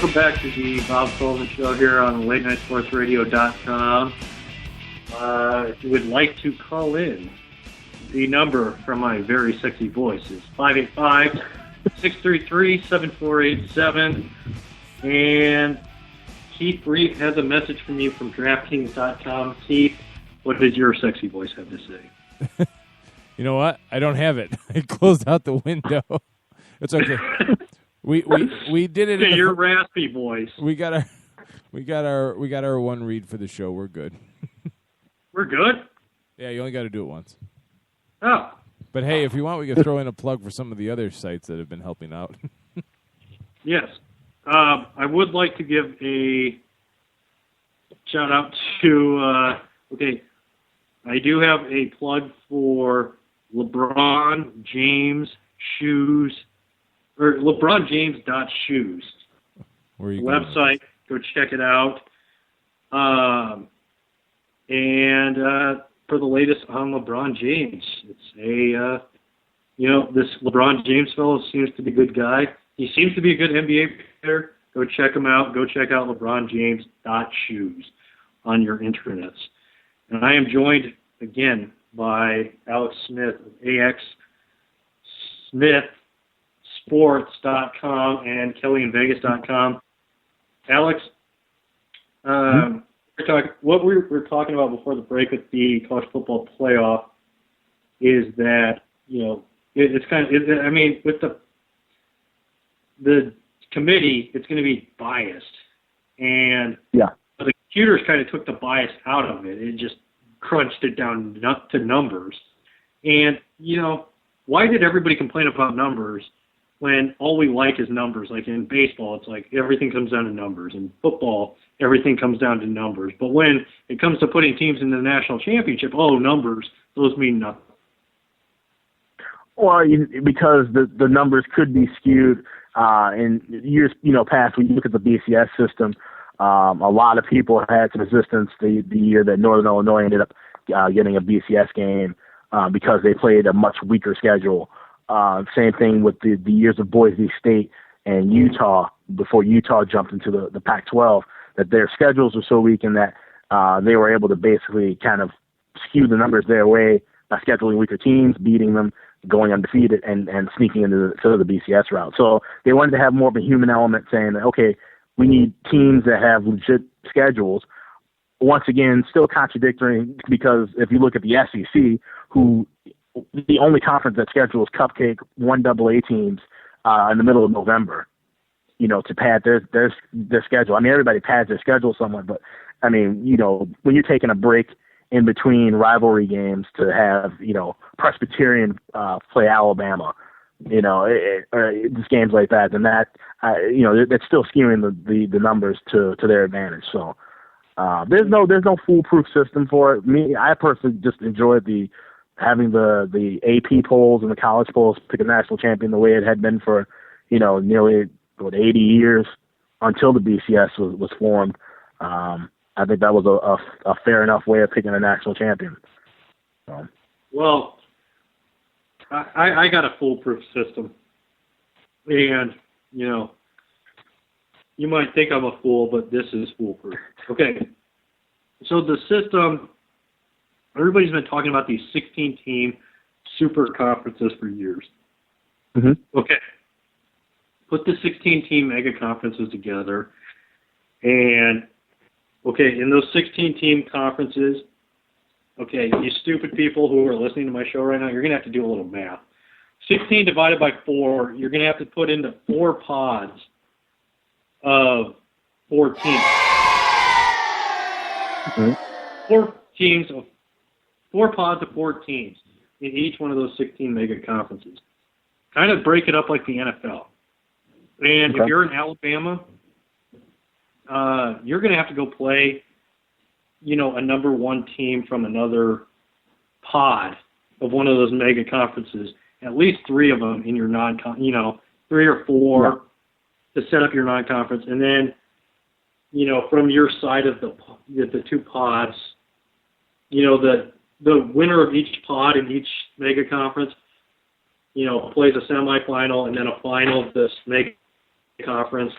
Welcome back to the Bob Sullivan Show here on LateNightSportsRadio.com. If you would like to call in, the number from my very sexy voice is 585-633-7487. And Keith Reed has a message from you from DraftKings.com. Keith, what does your sexy voice have to say? You know what? I don't have it. I closed out the window. It's okay. We did it. Okay, your raspy voice. We got our one read for the show. We're good. We're good? Yeah, you only got to do it once. Oh. But hey, if you want, we can throw in a plug for some of the other sites that have been helping out. Yes. I would like to give a shout out to, I do have a plug for LeBron James shoes, or LeBronJames.shoes. Where are you website. Go check it out. And for the latest on LeBron James, it's this LeBron James fellow seems to be a good guy. He seems to be a good NBA player. Go check him out. Go check out LeBronJames.shoes on your internets. And I am joined again by Alex Smith of AXSmithSports.com and KellyInVegas.com. Alex, what we were talking about before the break with the college football playoff is that, it's kind of, with the committee, it's going to be biased. And the computers kind of took the bias out of it. It just crunched it down to numbers. And, why did everybody complain about numbers when all we like is numbers? Like in baseball, it's like everything comes down to numbers. In football, everything comes down to numbers. But when it comes to putting teams in the national championship, numbers, those mean nothing. Well, because the numbers could be skewed in years past. When you look at the BCS system, a lot of people had some resistance the year that Northern Illinois ended up getting a BCS game because they played a much weaker schedule. Same thing with the years of Boise State and Utah before Utah jumped into the Pac-12, that their schedules were so weak and that they were able to basically kind of skew the numbers their way by scheduling weaker teams, beating them, going undefeated, and sneaking into the BCS route. So they wanted to have more of a human element, saying that, okay, we need teams that have legit schedules. Once again, still contradictory, because if you look at the SEC, who the only conference that schedules cupcake 1AA teams in the middle of November, to pad their schedule. I mean, everybody pads their schedule somewhat, but I mean, when you're taking a break in between rivalry games to have, Presbyterian play Alabama, just games like that, and that, that's still skewing the numbers to their advantage. So there's no foolproof system for it. I personally just enjoyed having the AP polls and the college polls pick a national champion the way it had been for, nearly 80 years until the BCS was formed. I think that was a fair enough way of picking a national champion. Well, I got a foolproof system. And, you might think I'm a fool, but this is foolproof. Okay. So the system, everybody's been talking about these 16-team super conferences for years. Mm-hmm. Okay. Put the 16-team mega conferences together. And, in those 16-team conferences, you stupid people who are listening to my show right now, you're going to have to do a little math. 16 divided by 4, you're going to have to put into 4 pods of 4 teams. Mm-hmm. 4 pods of 4 teams in each one of those 16 mega conferences. Kind of break it up like the NFL. And if you're in Alabama, you're going to have to go play, a number 1 team from another pod of one of those mega conferences, at least 3 of them in your 3 or 4 to set up your non-conference. And then, from your side of the 2 pods, the winner of each pod in each mega conference, plays a semifinal and then a final of this mega conference.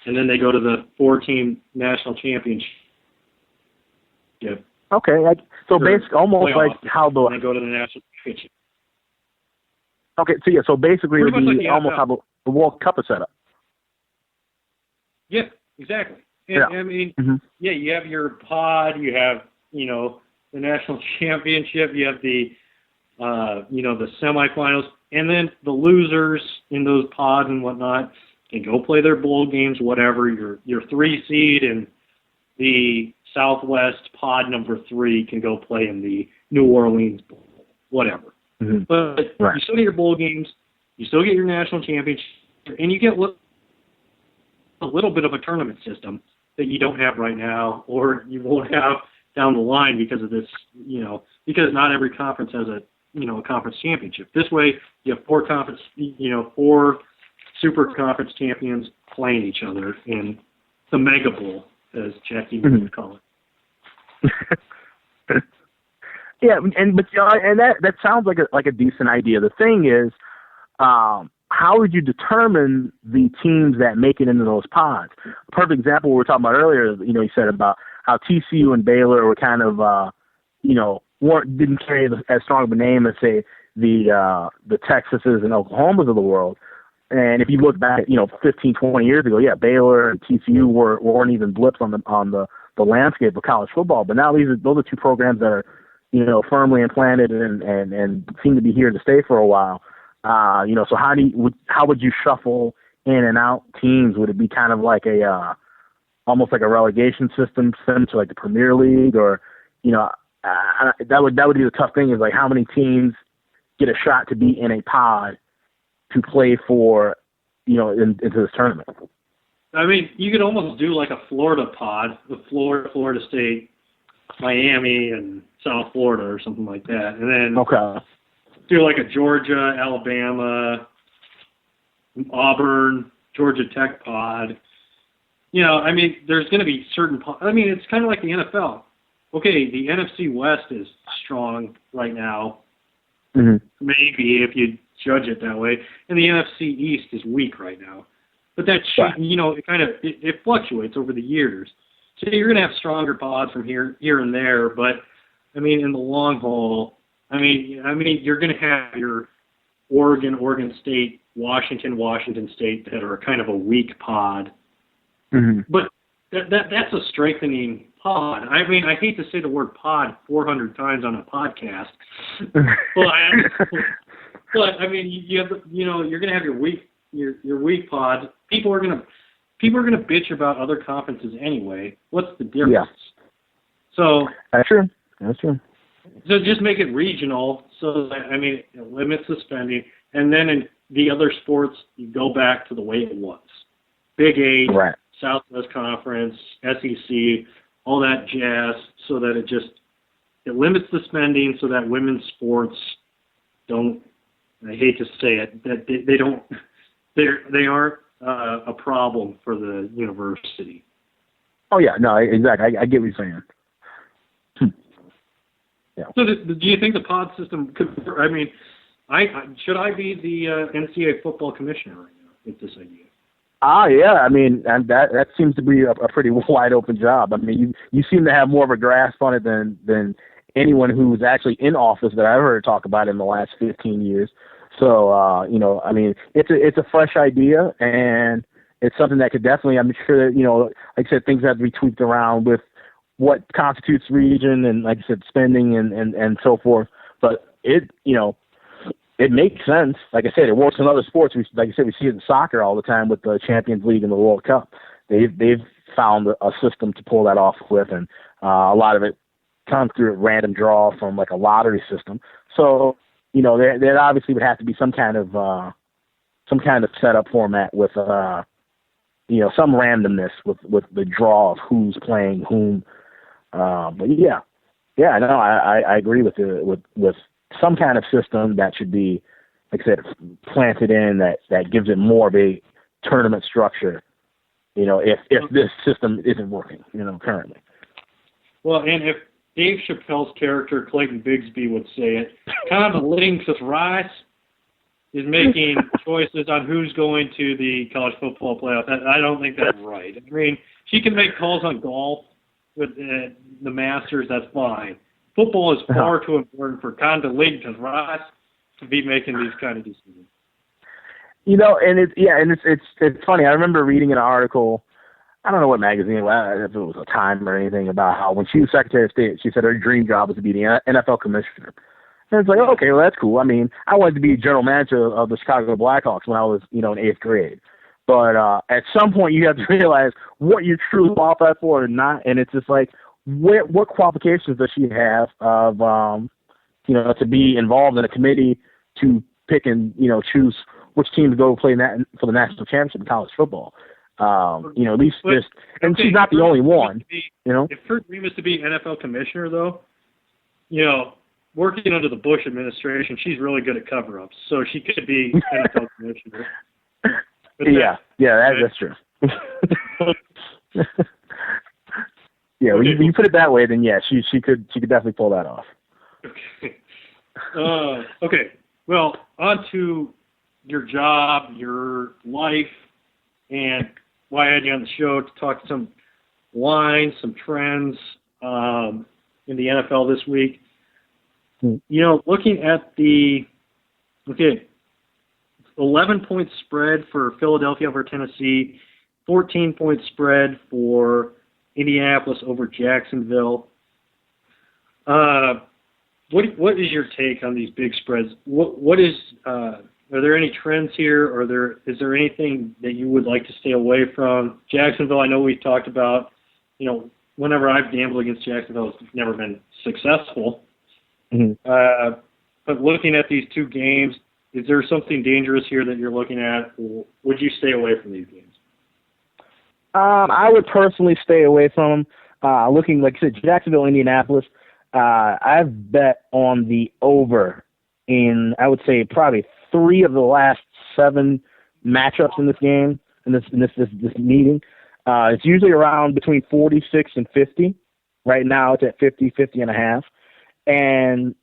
and then they go to the 4-team national championship. Okay, so basically almost like how the they go to the national championship. Okay, so basically it would be almost how the World Cup is set up. Yeah, exactly. And, I mean, you have your pod, you have, the national championship, you have the, the semifinals, and then the losers in those pods and whatnot can go play their bowl games, whatever. Your 3 seed and the Southwest pod number 3 can go play in the New Orleans Bowl, whatever. Mm-hmm. But you still get your bowl games, you still get your national championship, and you get a little bit of a tournament system that you don't have right now, or you won't have down the line because of this, because not every conference has a conference championship. This way, you have 4 super conference champions playing each other in the Mega Bowl, as Jackie would call it. Yeah, and that sounds like a decent idea. The thing is, how would you determine the teams that make it into those pods? A perfect example we were talking about earlier, you said about how TCU and Baylor were kind of, didn't carry as strong of a name as, say, the Texases and Oklahomas of the world. And if you look back, 15, 20 years ago, Baylor and TCU weren't even blips on the landscape of college football. But now those are 2 programs that are, firmly implanted and seem to be here to stay for a while. So how would you shuffle in and out teams? Would it be kind of like almost like a relegation system similar to like the Premier League, or that would be the tough thing, is like how many teams get a shot to be in a pod to play for into this tournament? I mean, you could almost do like a Florida pod, with Florida State, Miami, and South Florida or something like that, and then do like a Georgia, Alabama, Auburn, Georgia Tech pod. I mean, there's going to be certain it's kind of like the NFL. Okay, the NFC West is strong right now, maybe if you judge it that way, and the NFC East is weak right now. But that it fluctuates over the years. So you're going to have stronger pods from here and there, but I mean, in the long haul, I mean, you're going to have your Oregon State, Washington State that are kind of a weak pod. But that's a strengthening pod. I mean, I hate to say the word pod 400 times on a podcast, but I mean, you have you're going to have your weak pods. People are going to bitch about other conferences anyway. What's the difference? Yeah. So that's true. So just make it regional, so that, it limits the spending, and then in the other sports, you go back to the way it was. Big 8, Southwest Conference, SEC, all that jazz, so that it limits the spending, so that women's sports don't, I hate to say it, that they aren't a problem for the university. Oh yeah, no, exactly. I get what you're saying. Yeah. So do you think the pod system could? I mean, should I be the NCAA football commissioner right now with this idea? Yeah. I mean, and that seems to be a pretty wide open job. I mean, you seem to have more of a grasp on it than anyone who's actually in office that I've heard talk about in the last 15 years. So, I mean, it's a fresh idea, and it's something that could definitely, I'm sure that, like I said, things have to be tweaked around with what constitutes region and, like I said, spending and so forth. But it makes sense. Like I said, it works in other sports. Like I said, we see it in soccer all the time with the Champions League and the World Cup. They've found a system to pull that off with, and a lot of it comes through a random draw from like a lottery system. So, there obviously would have to be some kind of setup format with some randomness with the draw of who's playing whom. But I agree with some kind of system that should be, like I said, planted in that gives it more of a tournament structure. If this system isn't working, currently. Well, and if Dave Chappelle's character Clayton Bigsby would say it, kind of links with rice. is making choices on who's going to the college football playoff. I don't think that's right. I mean, she can make calls on golf with the Masters. That's fine. Football is far too important for Condoleezza Rice to be making these kind of decisions. You know, and it's funny. I remember reading an article. I don't know what magazine, if it was a Time or anything, about how when she was Secretary of State, she said her dream job was to be the NFL commissioner. And it's like, okay, well, that's cool. I mean, I wanted to be general manager of the Chicago Blackhawks when I was, in 8th grade. But at some point, you have to realize what you're truly qualified for or not. And it's just like, what qualifications does she have of, to be involved in a committee to pick and, choose which team to go play for the national championship in college football. At least just, and she's not the only one, If her dream is to be NFL commissioner, though, working under the Bush administration, she's really good at cover-ups, so she could be NFL commissioner. That's true. Yeah, when you put it that way, then she could definitely pull that off. Okay. Okay. Well, on to your job, your life, and why I had you on the show to talk some lines, some trends in the NFL this week. Looking at the 11-point spread for Philadelphia over Tennessee, 14-point spread for Indianapolis over Jacksonville. What is your take on these big spreads? Are there any trends here, or is there anything that you would like to stay away from? Jacksonville, I know we've talked about, whenever I've gambled against Jacksonville, it's never been successful. Mm-hmm. But looking at these two games, is there something dangerous here that you're looking at, or would you stay away from these games? I would personally stay away from them. Looking, like I said, Jacksonville, Indianapolis, I've bet on the over in, I would say, probably 3 of the last 7 matchups in this game, in this meeting. It's usually around between 46 and 50. Right now it's at 50.5. And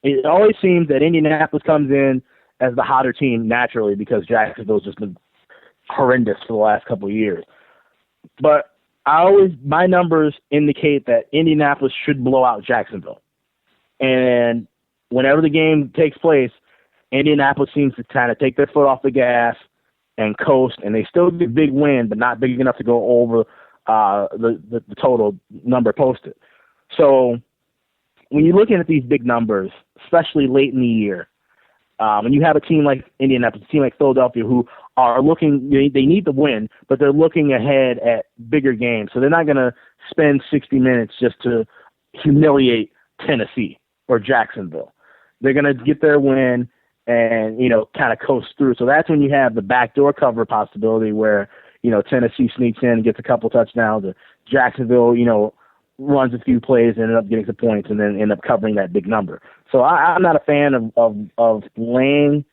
it always seems that Indianapolis comes in as the hotter team naturally because Jacksonville's just been horrendous for the last couple of years. But my numbers indicate that Indianapolis should blow out Jacksonville. And whenever the game takes place, Indianapolis seems to kind of take their foot off the gas and coast, and they still get a big win, but not big enough to go over the total number posted. So when you're looking at these big numbers, especially late in the year, when you have a team like Indianapolis, a team like Philadelphia, who are looking, they need to win, but they're looking ahead at bigger games. So they're not going to spend 60 minutes just to humiliate Tennessee or Jacksonville. They're going to get their win and, kind of coast through. So that's when you have the backdoor cover possibility where, Tennessee sneaks in and gets a couple touchdowns. Or Jacksonville, runs a few plays and ends up getting some points and then end up covering that big number. So I'm not a fan of laying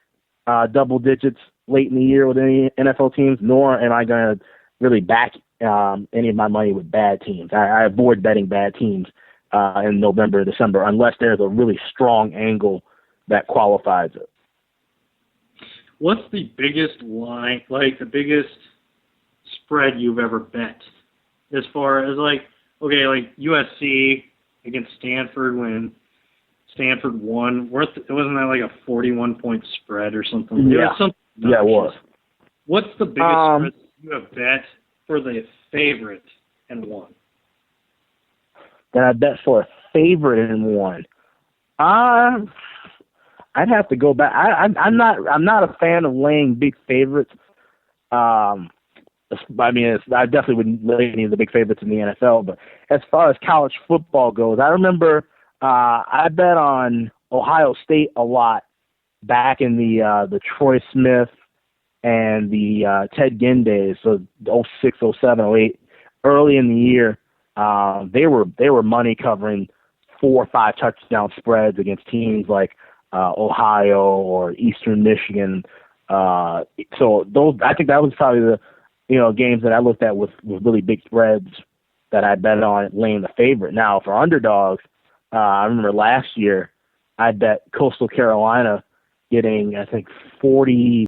double digits late in the year with any NFL teams, nor am I going to really back any of my money with bad teams. I avoid betting bad teams in November or December unless there's a really strong angle that qualifies it. What's the biggest line, like the biggest spread you've ever bet? As far as like USC against Stanford when Stanford won, wasn't that like a 41-point spread or something? Yeah, it was. What's the biggest spread you have bet for the favorite and won? That I bet for a favorite and won. I'd have to go back. I'm not a fan of laying big favorites. I definitely wouldn't lay any of the big favorites in the NFL. But as far as college football goes, I remember I bet on Ohio State a lot back in the Troy Smith and the Ted Ginn days, so 06, 07, 08, early in the year. They were money covering 4 or 5 touchdown spreads against teams like Ohio or Eastern Michigan. So those, I think that was probably the games that I looked at with really big spreads that I bet on laying the favorite. Now for underdogs, I remember last year I bet Coastal Carolina getting, I think, 40